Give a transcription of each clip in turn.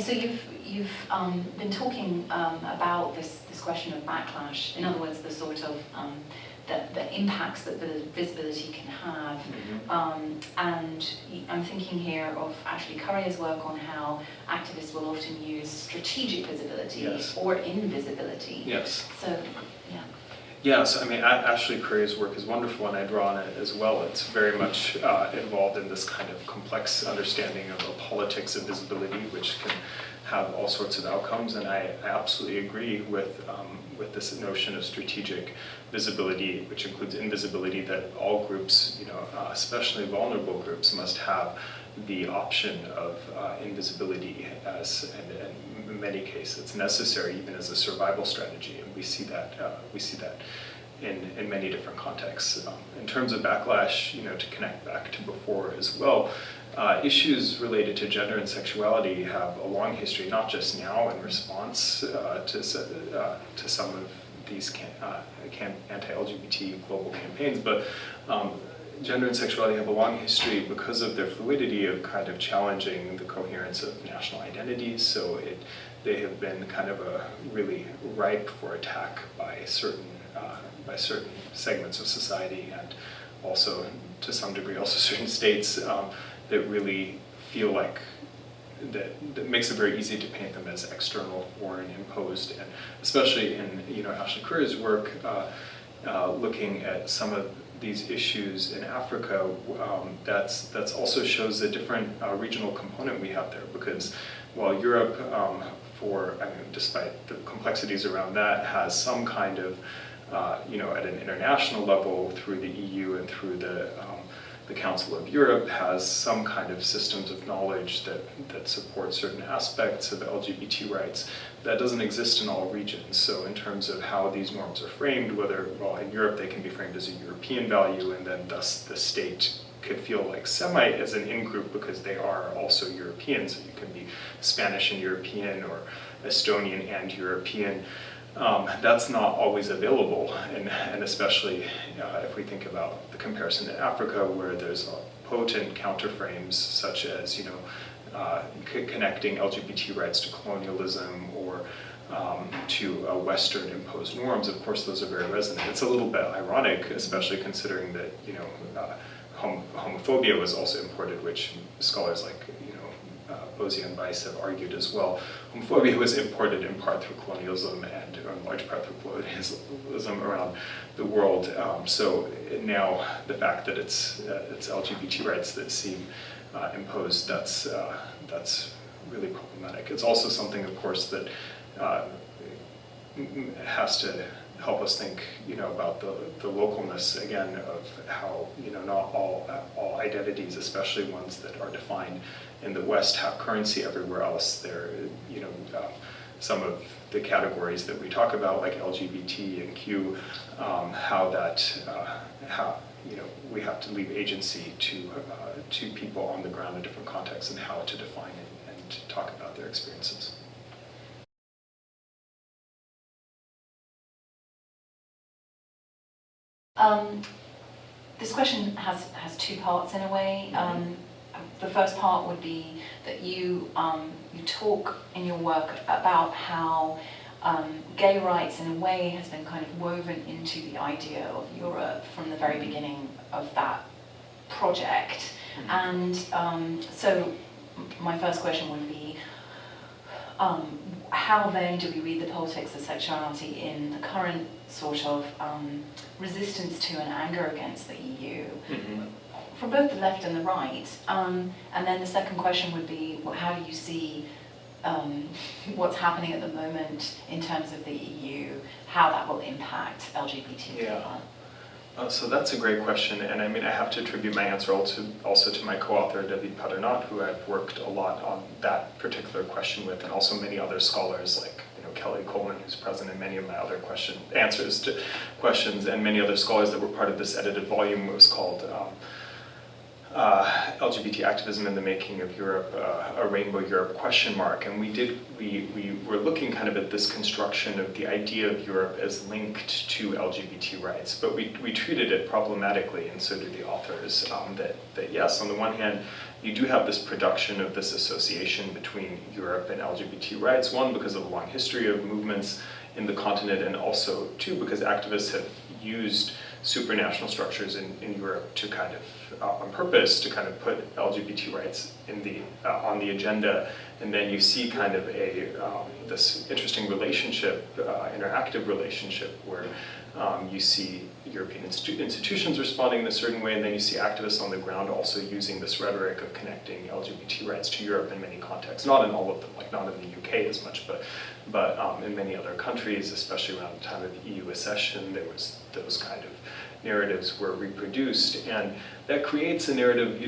So you've been talking about this question of backlash. In other words, the sort of the impacts that the visibility can have. And I'm thinking here of Ashley Currier's work on how activists will often use strategic visibility or invisibility. So, yeah. Yeah, so I mean, Ashley Currier's work is wonderful, and I draw on it as well. It's very much involved in this kind of complex understanding of a politics of visibility, which can have all sorts of outcomes. And I absolutely agree with this notion of strategic visibility, which includes invisibility, that all groups, especially vulnerable groups, must have the option of invisibility as, and in many cases, it's necessary even as a survival strategy, and we see that in many different contexts. In terms of backlash, to connect back to before as well, issues related to gender and sexuality have a long history, not just now in response to some of these anti-LGBT global campaigns, but gender and sexuality have a long history because of their fluidity of kind of challenging the coherence of national identities. So they have been kind of really ripe for attack by certain segments of society, and also to some degree also certain states that really feel like that makes it very easy to paint them as external, foreign, imposed, and especially in Ashley Currier's work, looking at some of these issues in Africa, that's also shows a different regional component we have there, because while Europe, despite the complexities around that, has some kind of, at an international level through the EU and through the Council of Europe, has some kind of systems of knowledge that support certain aspects of LGBT rights. That doesn't exist in all regions. So in terms of how these norms are framed, in Europe they can be framed as a European value, and then thus the state could feel like Semite as an in-group because they are also European. So you can be Spanish and European, or Estonian and European. That's not always available, and especially if we think about the comparison to Africa, where there's potent counterframes such as connecting LGBT rights to colonialism or to Western imposed norms. Of course, those are very resonant. It's a little bit ironic, especially considering that homophobia was also imported, which scholars like Bosie and Weiss have argued as well. Homophobia was imported in part through colonialism and in large part through colonialism around the world. So now the fact that it's LGBT rights that seem imposed, that's really problematic. It's also something, of course, that has to help us think, about the localness again of how, not all identities, especially ones that are defined in the West, have currency everywhere else. There, some of the categories that we talk about, like LGBT and Q, how we have to leave agency to people on the ground in different contexts, and how to define it and to talk about their experiences. This question has two parts in a way. The first part would be that you talk in your work about how gay rights in a way has been kind of woven into the idea of Europe from the very beginning of that project. And so my first question would be, how then do we read the politics of sexuality in the current sort of resistance to and anger against the EU, from both the left and the right? And then the second question would be, how do you see what's happening at the moment in terms of the EU, how that will impact LGBT people? So that's a great question, and I mean, I have to attribute my answer also to my co-author, David Paternot, who I've worked a lot on that particular question with, and also many other scholars like Kelly Coleman, who's present in many of my other answers to questions, and many other scholars that were part of this edited volume. It was called LGBT Activism in the Making of Europe, a Rainbow Europe ? And we were looking kind of at this construction of the idea of Europe as linked to LGBT rights, but we treated it problematically, and so do the authors, that yes, on the one hand, you do have this production of this association between Europe and LGBT rights, one, because of a long history of movements in the continent, and also, two, because activists have used supranational structures in Europe to kind of, on purpose, to kind of put LGBT rights in on the agenda. And then you see kind of this interesting relationship, interactive relationship, where you see European institutions responding in a certain way, and then you see activists on the ground also using this rhetoric of connecting LGBT rights to Europe in many contexts. Not in all of them, like not in the UK as much, but in many other countries, especially around the time of the EU accession, there was those kind of narratives were reproduced, and that creates a narrative,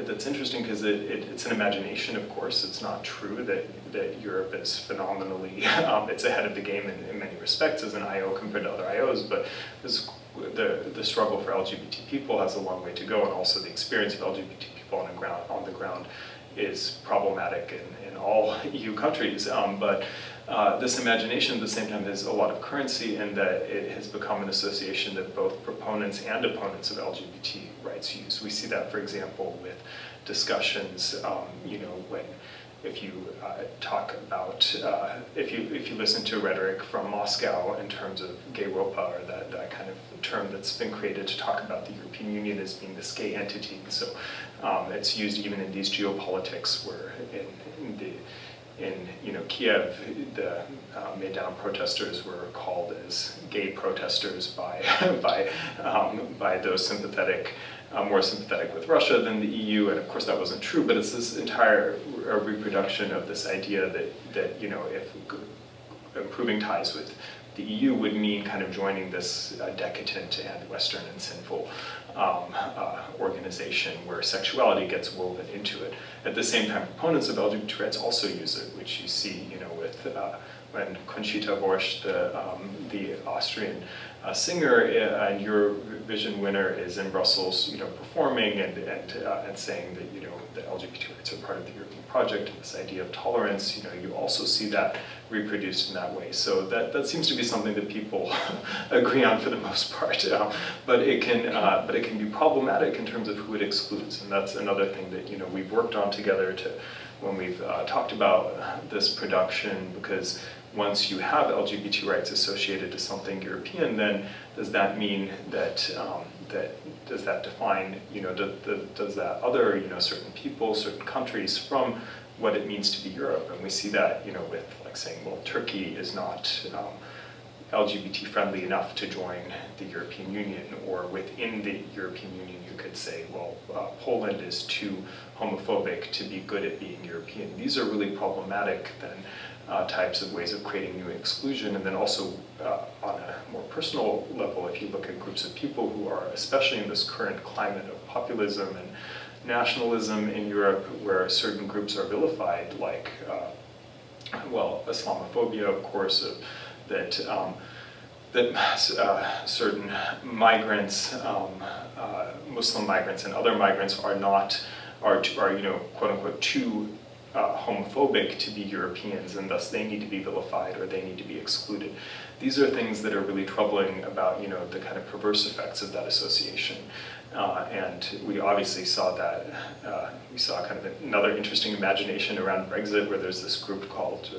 that's interesting because it's an imagination, of course. It's not true that Europe is phenomenally, it's ahead of the game in many respects as an IO compared to other IOs, but the struggle for LGBT people has a long way to go, and also the experience of LGBT people on the ground is problematic in all EU countries. But this imagination at the same time has a lot of currency in that it has become an association that both proponents and opponents of LGBT rights use. We see that, for example, with discussions, if you talk about, if you listen to rhetoric from Moscow in terms of gay Europa, or that kind of term that's been created to talk about the European Union as being this gay entity. So it's used even in these geopolitics, where in Kiev, the Maidan protesters were called as gay protesters by those sympathetic, more sympathetic with Russia than the EU, and of course that wasn't true. But it's this entire reproduction of this idea that if improving ties with the EU would mean kind of joining this decadent and Western and sinful organization where sexuality gets woven into it. At the same time, proponents of LGBT rights also use it, which you see, with when Conchita Wurst, the Austrian singer and Eurovision winner, is in Brussels, performing and saying that that LGBT rights are part of the European project, and this idea of tolerance. You also see that reproduced in that way. So that seems to be something that people agree on for the most part. But it can be problematic in terms of who it excludes, and that's another thing that we've worked on together when we've talked about this production, because once you have LGBT rights associated to something European, then does that mean that does that define, does that other, certain people, certain countries from what it means to be Europe? And we see that, with like saying, well, Turkey is not LGBT friendly enough to join the European Union, or within the European Union you could say, well, Poland is too homophobic to be good at being European. These are really problematic then types of ways of creating new exclusion. And then also on a more personal level, if you look at groups of people who are, especially in this current climate of populism and nationalism in Europe, where certain groups are vilified, like, Islamophobia, of course, that certain migrants, Muslim migrants and other migrants are quote unquote too homophobic to be Europeans, and thus they need to be vilified or they need to be excluded. These are things that are really troubling about the kind of perverse effects of that association. And we obviously saw that, we saw kind of another interesting imagination around Brexit, where there's this group called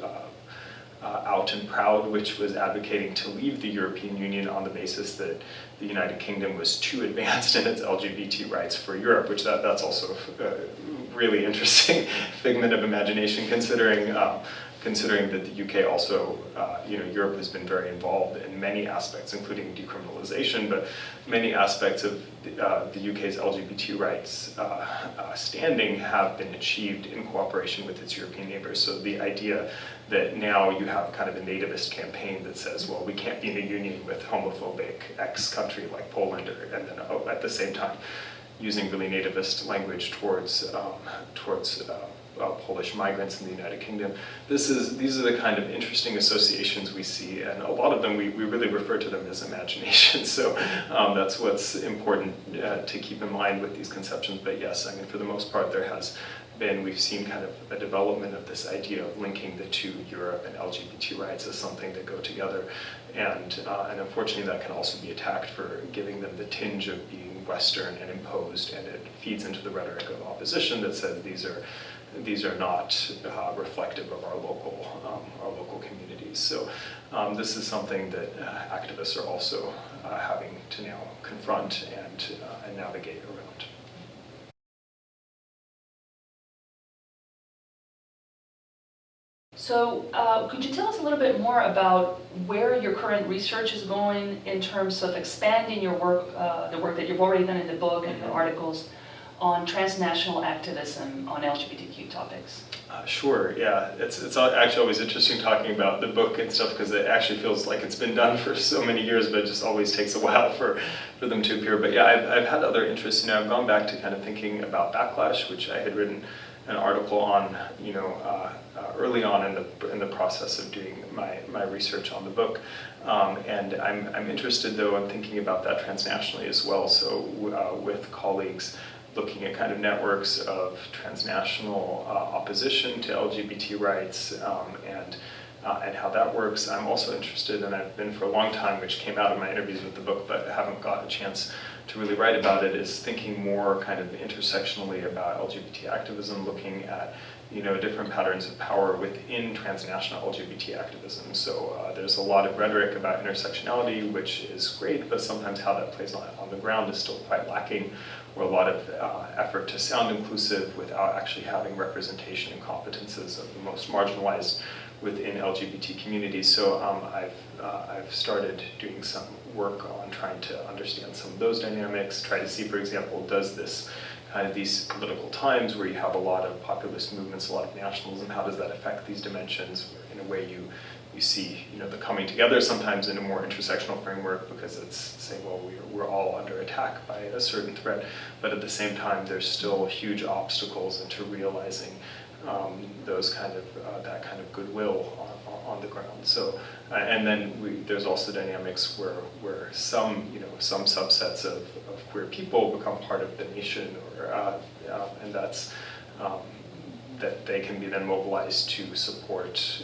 Out and Proud, which was advocating to leave the European Union on the basis that the United Kingdom was too advanced in its LGBT rights for Europe, which that's also a really interesting figment of imagination, considering that the UK also, Europe has been very involved in many aspects, including decriminalization, but many aspects of the UK's LGBT rights standing have been achieved in cooperation with its European neighbors. So the idea that now you have kind of a nativist campaign that says, well, we can't be in a union with homophobic X country like Poland, and then at the same time using really nativist language towards Polish migrants in the United Kingdom. These are the kind of interesting associations we see, and a lot of them we really refer to them as imagination. So that's what's important to keep in mind with these conceptions. But yes, I mean, for the most part, we've seen kind of a development of this idea of linking the two, Europe and LGBT rights, as something that go together. And unfortunately, that can also be attacked for giving them the tinge of being Western and imposed, and it feeds into the rhetoric of opposition that says these are not reflective of our local communities. So this is something that activists are also having to now confront and navigate around. So could you tell us a little bit more about where your current research is going in terms of expanding your work, the work that you've already done in the book and the articles on transnational activism on LGBTQ topics? Sure, yeah. It's actually always interesting talking about the book and stuff because it actually feels like it's been done for so many years, but it just always takes a while for them to appear. But yeah, I've had other interests. I've gone back to kind of thinking about backlash, which I had written an article on, early on in the process of doing my research on the book. And I'm interested, though, in thinking about that transnationally as well. So with colleagues looking at kind of networks of transnational opposition to LGBT rights and how that works. I'm also interested, and I've been for a long time, which came out of my interviews with the book, but haven't got a chance to really write about it, is thinking more kind of intersectionally about LGBT activism, looking at different patterns of power within transnational LGBT activism. So there's a lot of rhetoric about intersectionality, which is great, but sometimes how that plays on the ground is still quite lacking, or a lot of effort to sound inclusive without actually having representation and competences of the most marginalized within LGBT communities. So I've started doing some work on trying to understand some of those dynamics, try to see, for example, does this kind of these political times where you have a lot of populist movements, a lot of nationalism, how does that affect these dimensions? In a way you see the coming together sometimes in a more intersectional framework because it's saying, well, we're all under attack by a certain threat, but at the same time there's still huge obstacles into realizing those kind of that kind of goodwill on the ground. So and then there's also dynamics where some subsets of queer people become part of the nation, and that's that they can be then mobilized to support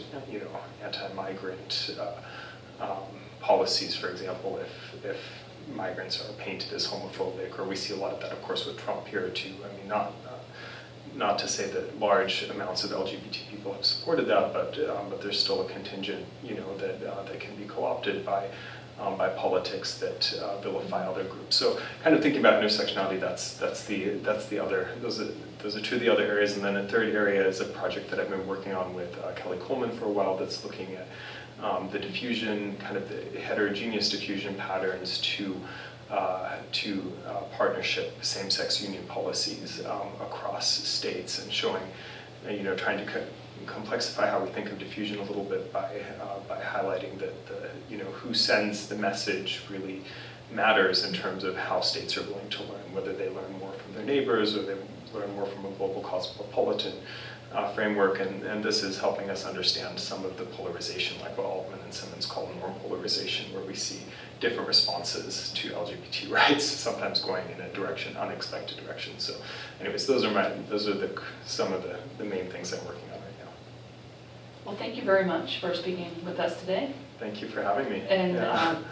anti-migrant policies. For example, if migrants are painted as homophobic, or we see a lot of that, of course, with Trump here too. I mean, not to say that large amounts of LGBT people have supported that, but there's still a contingent, that can be co-opted by politics that vilify other groups. So, kind of thinking about intersectionality, that's the other. Those are two of the other areas, and then a third area is a project that I've been working on with Kelly Coleman for a while. That's looking at the diffusion, kind of the heterogeneous diffusion patterns to partnership same-sex union policies across states, and showing, trying to complexify how we think of diffusion a little bit by highlighting that who sends the message really matters in terms of how states are willing to learn, whether they learn more from their neighbors or they learn more from a global cosmopolitan framework, and this is helping us understand some of the polarization, like what Altman and Simmons call norm polarization, where we see different responses to LGBT rights, sometimes going in a unexpected direction. So anyways, those are some of the main things I'm working on right now. Well, thank you very much for speaking with us today. Thank you for having me. And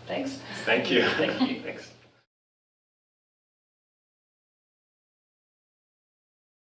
thanks. Thank you. Thank you. Thanks.